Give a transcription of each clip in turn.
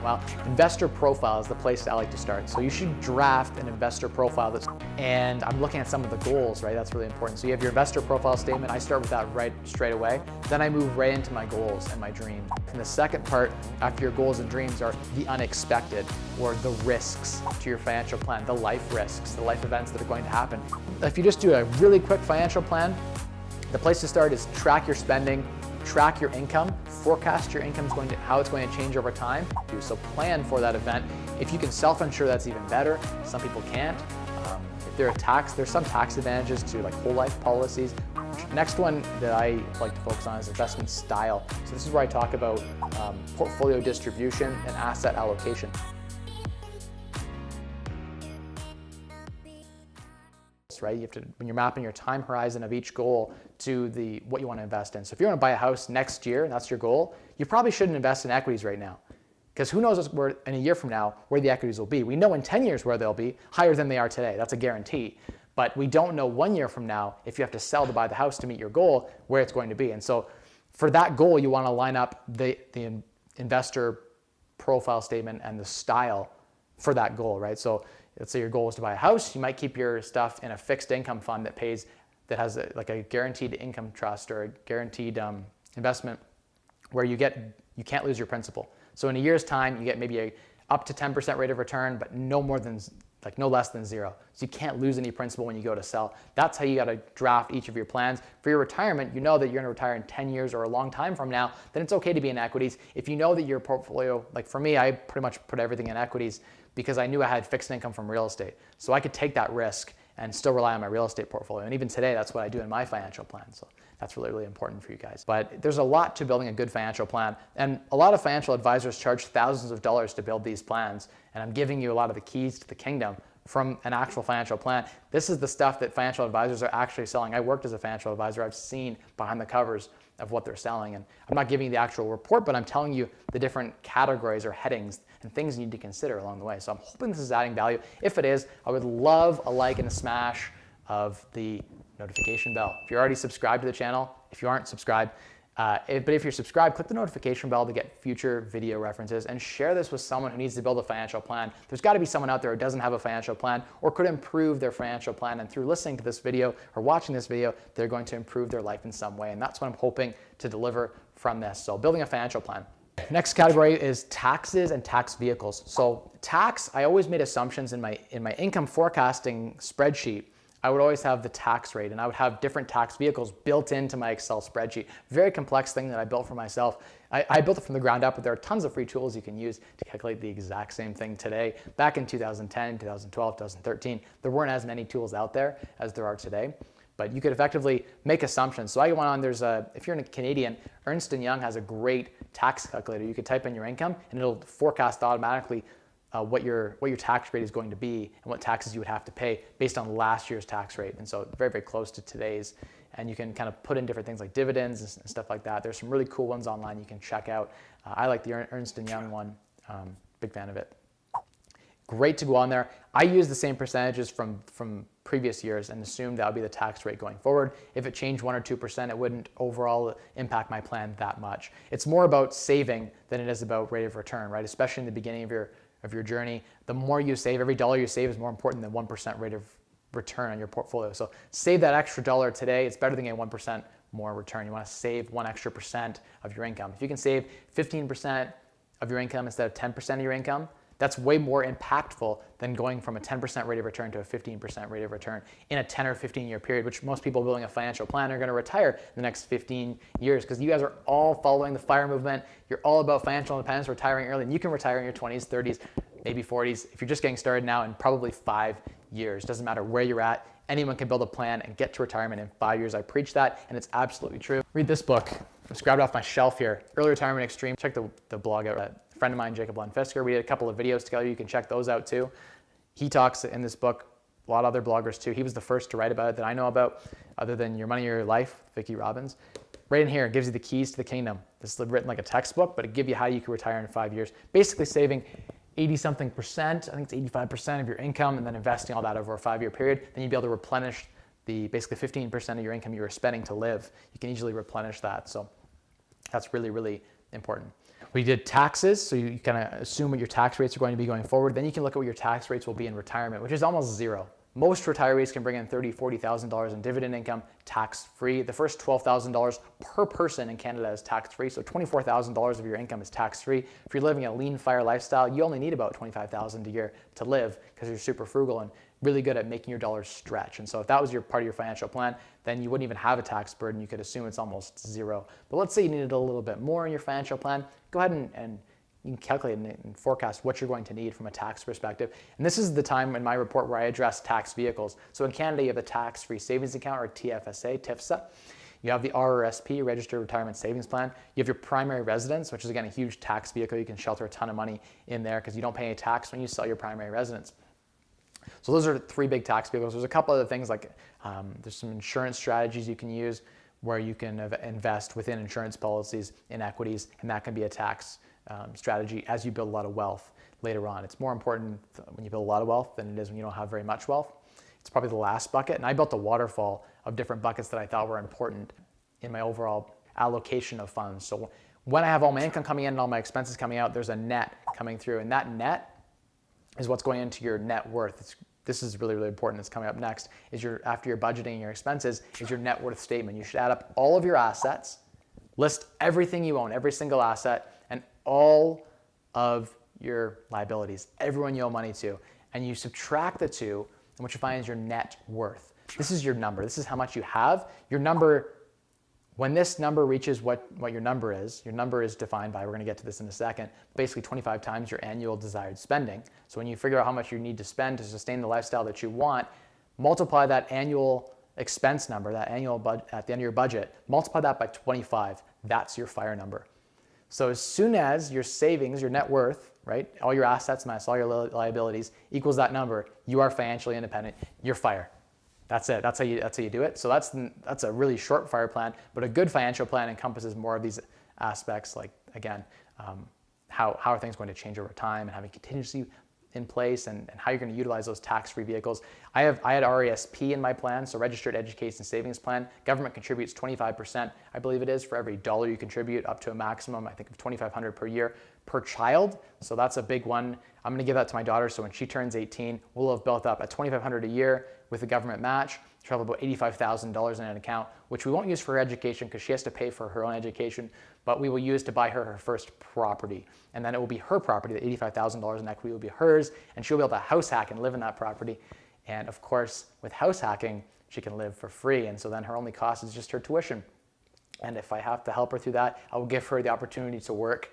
Well, investor profile is the place I like to start. So you should draft an investor profile and I'm looking at some of the goals, right? That's really important. So you have your investor profile statement. I start with that right straight away. Then I move right into my goals and my dreams. And the second part after your goals and dreams are the unexpected, or the risks to your financial plan, the life risks, the life events that are going to happen. If you just do a really quick financial plan, the place to start is track your spending, track your income, forecast your income, how it's going to change over time. So plan for that event. If you can self-insure, that's even better. Some people can't. If there's some tax advantages to like whole life policies. Next one that I like to focus on is investment style. So this is where I talk about portfolio distribution and asset allocation. Right? You have to, when you're mapping your time horizon of each goal to what you want to invest in. So if you want to buy a house next year, and that's your goal, you probably shouldn't invest in equities right now. Because who knows where, in a year from now, where the equities will be. We know in 10 years where they'll be, higher than they are today. That's a guarantee. But we don't know 1 year from now, if you have to sell to buy the house to meet your goal, where it's going to be. And so for that goal, you want to line up the investor profile statement and the style for that goal, right? So let's say your goal is to buy a house. You might keep your stuff in a fixed income fund that has like a guaranteed income trust or a guaranteed investment where you can't lose your principal. So in a year's time, you get maybe up to 10% rate of return, but no less than zero. So you can't lose any principal when you go to sell. That's how you got to draft each of your plans. For your retirement, you know that you're going to retire in 10 years or a long time from now, then it's okay to be in equities. If you know that your portfolio, like for me, I pretty much put everything in equities because I knew I had fixed income from real estate. So I could take that risk and still rely on my real estate portfolio. And even today, that's what I do in my financial plan. So that's really, really important for you guys. But there's a lot to building a good financial plan. And a lot of financial advisors charge thousands of dollars to build these plans. And I'm giving you a lot of the keys to the kingdom from an actual financial plan. This is the stuff that financial advisors are actually selling. I worked as a financial advisor. I've seen behind the covers of what they're selling. And I'm not giving you the actual report, but I'm telling you the different categories or headings and things you need to consider along the way. So I'm hoping this is adding value. If it is, I would love a like and a smash of the notification bell. If you're already subscribed to the channel, if you aren't subscribed, but if you're subscribed, click the notification bell to get future video references and share this with someone who needs to build a financial plan. There's got to be someone out there who doesn't have a financial plan or could improve their financial plan. And through listening to this video or watching this video, they're going to improve their life in some way. And that's what I'm hoping to deliver from this. So building a financial plan. Next category is taxes and tax vehicles. So tax, I always made assumptions in my income forecasting spreadsheet. I would always have the tax rate and I would have different tax vehicles built into my Excel spreadsheet. Very complex thing that I built for myself. I built it from the ground up, but there are tons of free tools you can use to calculate the exact same thing today. Back in 2010, 2012, 2013, there weren't as many tools out there as there are today. But you could effectively make assumptions. So I went on, if you're a Canadian, Ernst & Young has a great tax calculator. You could type in your income and it'll forecast automatically what your tax rate is going to be and what taxes you would have to pay based on last year's tax rate. And so very, very close to today's. And you can kind of put in different things like dividends and stuff like that. There's some really cool ones online you can check out. I like the Ernst & Young one. Big fan of it. Great to go on there. I use the same percentages from previous years and assumed that would be the tax rate going forward. If it changed 1 or 2%, it wouldn't overall impact my plan that much. It's more about saving than it is about rate of return, right? Especially in the beginning of your journey. The more you save, every dollar you save is more important than 1% rate of return on your portfolio. So save that extra dollar today. It's better than getting 1% more return. You want to save 1 extra percent of your income. If you can save 15% of your income instead of 10% of your income, that's way more impactful than going from a 10% rate of return to a 15% rate of return in a 10 or 15 year period, which most people building a financial plan are going to retire in the next 15 years because you guys are all following the FIRE movement. You're all about financial independence, retiring early, and you can retire in your 20s, 30s, maybe 40s if you're just getting started now in probably 5 years. Doesn't matter where you're at. Anyone can build a plan and get to retirement in 5 years. I preach that, and it's absolutely true. Read this book. I just grabbed it off my shelf here. Early Retirement Extreme. Check the blog out. A friend of mine, Jacob Lundfisker, we did a couple of videos together. You can check those out too. He talks in this book, a lot of other bloggers too. He was the first to write about it that I know about, other than Your Money, Your Life, Vicki Robbins. Right in here, it gives you the keys to the kingdom. This is written like a textbook, but it gives you how you can retire in 5 years. Basically saving 80-something%, I think it's 85% of your income, and then investing all that over a 5 year period. Then you'd be able to replenish the basically 15% of your income you were spending to live. You can easily replenish that. So that's really, really important. We did taxes, so you kind of assume what your tax rates are going to be going forward. Then you can look at what your tax rates will be in retirement, which is almost zero. Most retirees can bring in $30,000, $40,000 in dividend income tax-free. The first $12,000 per person in Canada is tax-free, so $24,000 of your income is tax-free. If you're living a lean fire lifestyle, you only need about $25,000 a year to live because you're super frugal and really good at making your dollars stretch. And so if that was your part of your financial plan, then you wouldn't even have a tax burden. You could assume it's almost zero. But let's say you needed a little bit more in your financial plan. Go ahead and you can calculate and forecast what you're going to need from a tax perspective. And this is the time in my report where I address tax vehicles. So in Canada, you have the tax-free savings account, or TFSA. You have the RRSP, Registered Retirement Savings Plan. You have your primary residence, which is again a huge tax vehicle. You can shelter a ton of money in there because you don't pay any tax when you sell your primary residence. So those are three big tax vehicles. There's a couple other things like there's some insurance strategies you can use where you can invest within insurance policies in equities, and that can be a tax strategy as you build a lot of wealth later on. It's more important when you build a lot of wealth than it is when you don't have very much wealth. It's probably the last bucket, and I built a waterfall of different buckets that I thought were important in my overall allocation of funds. So when I have all my income coming in and all my expenses coming out, there's a net coming through, and that net is what's going into your net worth. This is really, really important. It's coming up next. After your budgeting and your expenses, is your net worth statement. You should add up all of your assets, list everything you own, every single asset, and all of your liabilities, everyone you owe money to, and you subtract the two, and what you find is your net worth. This is your number. This is how much you have. Your number, when this number reaches what your number is defined by, we're going to get to this in a second, basically 25 times your annual desired spending. So when you figure out how much you need to spend to sustain the lifestyle that you want, multiply that annual expense number, that annual at the end of your budget, multiply that by 25. That's your FIRE number. So as soon as your savings, your net worth, right, all your assets minus all your liabilities equals that number, you are financially independent. You're FIRE. That's it. That's how you do it. So that's a really short FIRE plan, but a good financial plan encompasses more of these aspects, like again, how are things going to change over time, and having contingency in place, and how you're going to utilize those tax-free vehicles. I had RESP in my plan, so Registered Education Savings Plan. Government contributes 25%, I believe it is, for every dollar you contribute, up to a maximum, I think, of $2,500 per year per child. So that's a big one. I'm going to give that to my daughter, so when she turns 18, we'll have built up at $2,500 a year with the government match. She'll have about $85,000 in an account, which we won't use for her education because she has to pay for her own education, but we will use to buy her first property. And then it will be her property. The $85,000 in equity will be hers, and she'll be able to house hack and live in that property. And of course, with house hacking, she can live for free. And so then her only cost is just her tuition. And if I have to help her through that, I will give her the opportunity to work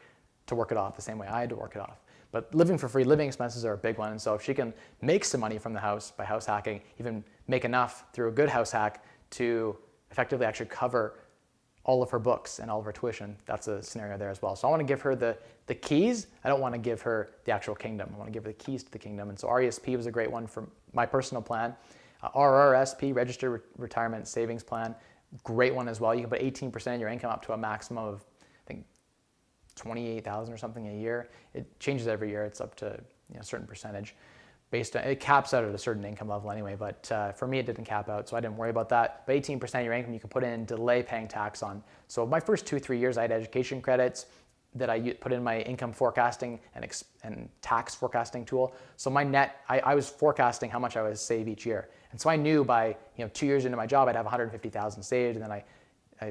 it off the same way I had to work it off. But living for free, living expenses are a big one. And so if she can make some money from the house by house hacking, even make enough through a good house hack to effectively actually cover all of her books and all of her tuition, that's a scenario there as well. So I want to give her the keys. I don't want to give her the actual kingdom. I want to give her the keys to the kingdom. And so RESP was a great one for my personal plan. RRSP, Registered Retirement Savings Plan, great one as well. You can put 18% of your income up to a maximum of, I think, $28,000 or something a year. It changes every year. It's up to a certain percentage. Based on, it caps out at a certain income level anyway, but for me it didn't cap out, so I didn't worry about that. But 18% of your income you can put in and delay paying tax on. So my first 2-3 years I had education credits that I put in my income forecasting and tax forecasting tool. So my net, I was forecasting how much I would save each year. And so I knew by 2 years into my job I'd have $150,000 saved, and then I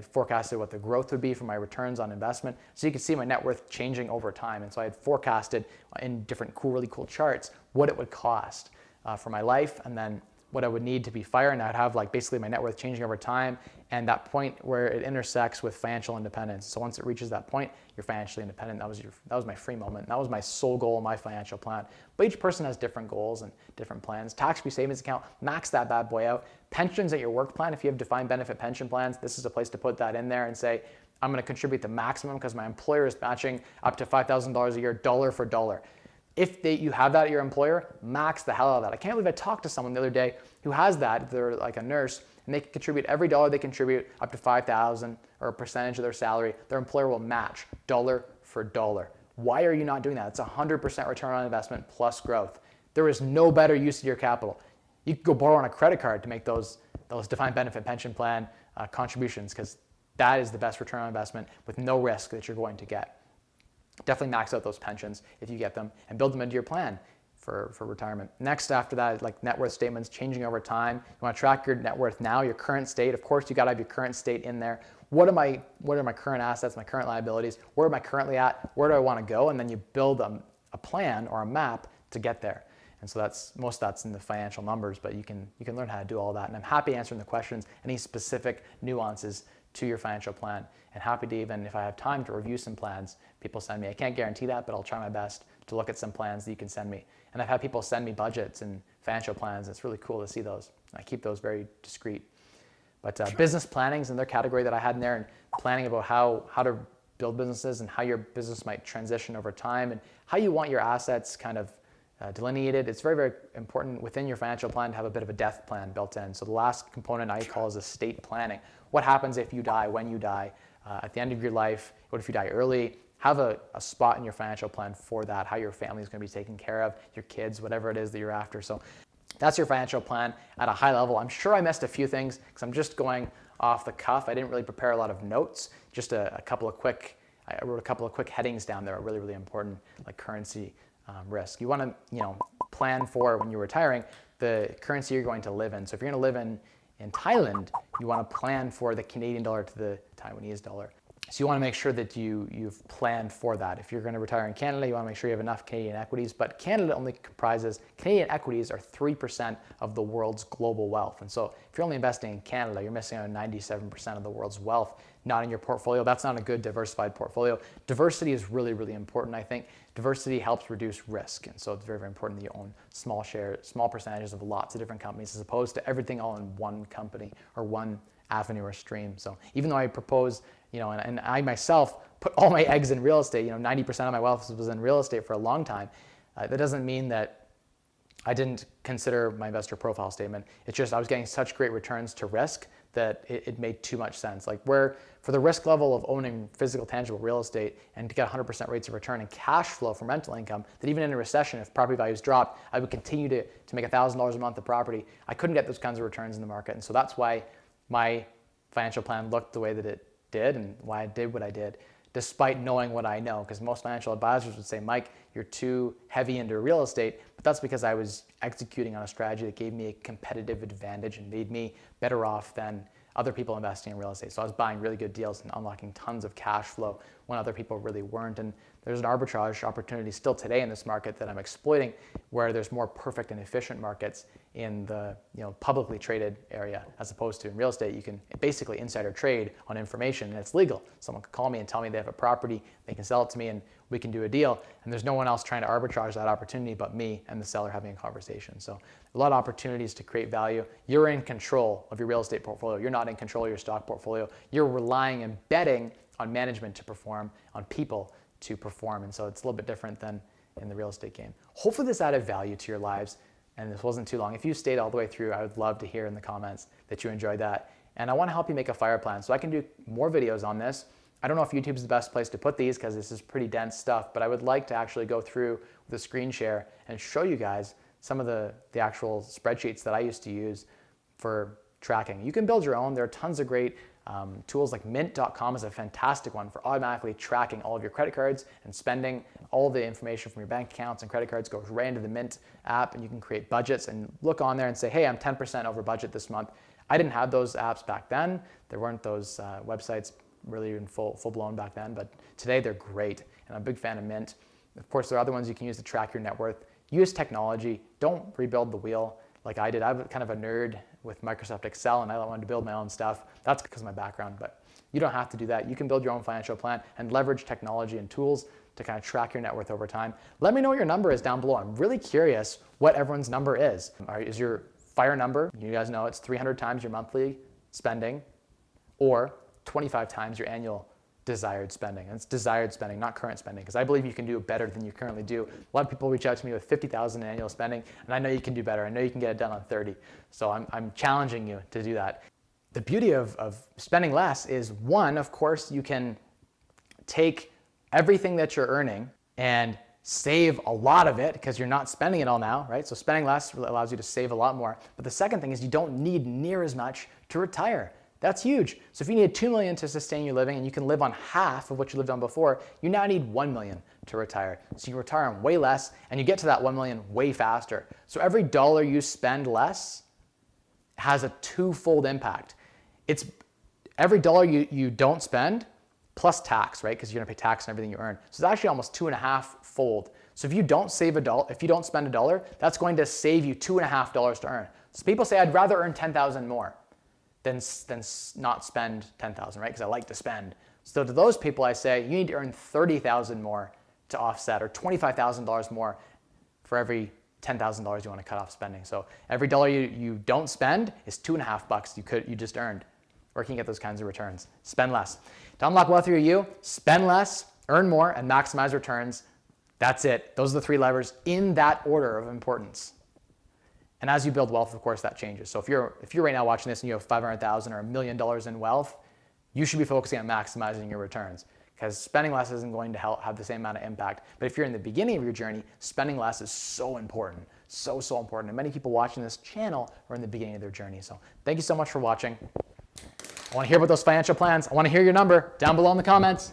forecasted what the growth would be for my returns on investment. So you can see my net worth changing over time. And so I had forecasted in different really cool charts what it would cost for my life, and then what I would need to be FIRE. And I'd have basically my net worth changing over time, and that point where it intersects with financial independence. So once it reaches that point, you're financially independent. That was my free moment. That was my sole goal in my financial plan. But each person has different goals and different plans. Tax-free savings account, max that bad boy out. Pensions at your work plan, if you have defined benefit pension plans, this is a place to put that in there and say, I'm going to contribute the maximum because my employer is matching up to $5,000 a year, dollar for dollar. If you have that at your employer, max the hell out of that. I can't believe I talked to someone the other day who has that. They're like a nurse, and they can contribute every dollar they contribute up to $5,000 or a percentage of their salary. Their employer will match dollar for dollar. Why are you not doing that? It's 100% return on investment plus growth. There is no better use of your capital. You could go borrow on a credit card to make those defined benefit pension plan contributions, because that is the best return on investment with no risk that you're going to get. Definitely max out those pensions if you get them and build them into your plan for retirement. Next after that, like net worth statements changing over time. You want to track your net worth now, your current state. Of course, you got to have your current state in there. What are my current assets, my current liabilities? Where am I currently at? Where do I want to go? And then you build a plan or a map to get there. And so most of that's in the financial numbers, but you can learn how to do all that. And I'm happy answering the questions, any specific nuances to your financial plan, and happy to, even if I have time, to review some plans people send me. I can't guarantee that, but I'll try my best to look at some plans that you can send me. And I've had people send me budgets and financial plans. It's really cool to see those. I keep those very discreet. But business planning is another category that I had in there, and planning about how to build businesses and how your business might transition over time and how you want your assets kind of delineated. It's very, very important within your financial plan to have a bit of a death plan built in. So the last component I call is estate planning. What happens if you die, when you die, at the end of your life? What if you die early? Have a spot in your financial plan for that, how your family is going to be taken care of, your kids, whatever it is that you're after. So that's your financial plan at a high level. I'm sure I missed a few things because I'm just going off the cuff. I didn't really prepare a lot of notes, just I wrote a couple of quick headings down there, are really, really important, like currency risk. You want to plan for, when you're retiring, the currency you're going to live in. So if you're going to live in Thailand, you want to plan for the Canadian dollar to the Taiwanese dollar. So you want to make sure that you've planned for that. If you're going to retire in Canada, you want to make sure you have enough Canadian equities. But Canadian equities are 3% of the world's global wealth. And so if you're only investing in Canada, you're missing out on 97% of the world's wealth not in your portfolio. That's not a good diversified portfolio. Diversity is really, really important, I think. Diversity helps reduce risk. And so it's very, very important that you own small percentages of lots of different companies as opposed to everything all in one company or one avenue or stream. So even though I propose, and I myself put all my eggs in real estate, 90% of my wealth was in real estate for a long time, that doesn't mean that I didn't consider my investor profile statement. It's just I was getting such great returns to risk that it made too much sense. Like for the risk level of owning physical, tangible real estate and to get 100% rates of return and cash flow from rental income, that even in a recession, if property values dropped, I would continue to make $1,000 a month of property. I couldn't get those kinds of returns in the market. And so that's why my financial plan looked the way that it did and why I did what I did, despite knowing what I know. Because most financial advisors would say, Mike, you're too heavy into real estate. But that's because I was executing on a strategy that gave me a competitive advantage and made me better off than other people investing in real estate. So I was buying really good deals and unlocking tons of cash flow when other people really weren't. And there's an arbitrage opportunity still today in this market that I'm exploiting, where there's more perfect and efficient markets in the publicly traded area, as opposed to in real estate. You can basically insider trade on information and it's legal. Someone could call me and tell me they have a property, they can sell it to me and we can do a deal. And there's no one else trying to arbitrage that opportunity but me and the seller having a conversation. So a lot of opportunities to create value. You're in control of your real estate portfolio. You're not in control of your stock portfolio. You're relying and betting on management to perform, on people to perform. And so it's a little bit different than in the real estate game. Hopefully this added value to your lives and this wasn't too long. If you stayed all the way through, I would love to hear in the comments that you enjoyed that. And I want to help you make a fire plan so I can do more videos on this. I don't know if YouTube is the best place to put these because this is pretty dense stuff, but I would like to actually go through the screen share and show you guys some of the actual spreadsheets that I used to use for tracking. You can build your own. There are tons of great tools, like mint.com is a fantastic one for automatically tracking all of your credit cards and spending. All the information from your bank accounts and credit cards goes right into the Mint app, and you can create budgets and look on there and say, hey, I'm 10% over budget this month. I didn't have those apps back then. There weren't those websites really in full blown back then, but today they're great, and I'm a big fan of Mint. Of course, there are other ones you can use to track your net worth. Use technology. Don't rebuild the wheel like I did. I'm kind of a nerd with Microsoft Excel, and I wanted to build my own stuff. That's because of my background, but you don't have to do that. You can build your own financial plan and leverage technology and tools to kind of track your net worth over time. Let me know what your number is down below. I'm really curious what everyone's number is. Is your FIRE number, you guys know it's 300 times your monthly spending or 25 times your annual desired spending. And it's desired spending, not current spending, because I believe you can do better than you currently do. A lot of people reach out to me with $50,000 in annual spending, and I know you can do better. I know you can get it done on 30. So I'm challenging you to do that. The beauty of spending less is, one, of course, you can take everything that you're earning and save a lot of it because you're not spending it all now, right? So spending less allows you to save a lot more. But the second thing is you don't need near as much to retire. That's huge. So if you need $2 million to sustain your living and you can live on half of what you lived on before, you now need $1 million to retire. So you retire on way less and you get to that $1 million way faster. So every dollar you spend less has a twofold impact. It's every dollar you don't spend plus tax, right? Because you're gonna pay tax on everything you earn. So it's actually almost 2.5 fold. So if you don't spend a dollar, that's going to save you $2.5 to earn. So people say, I'd rather earn 10,000 more than not spend 10,000, right? Because I like to spend. So to those people, I say, you need to earn 30,000 more to offset, or $25,000 more for every $10,000 you want to cut off spending. So every dollar you don't spend is $2.5 you just earned. Where can you get those kinds of returns? Spend less. To unlock wealth through you, spend less, earn more, and maximize returns. That's it. Those are the 3 levers in that order of importance. And as you build wealth, of course, that changes. So if you're right now watching this and you have $500,000 or $1 million in wealth, you should be focusing on maximizing your returns, because spending less isn't going to have the same amount of impact. But if you're in the beginning of your journey, spending less is so important, so important. And many people watching this channel are in the beginning of their journey. So thank you so much for watching. I want to hear about those financial plans. I want to hear your number down below in the comments.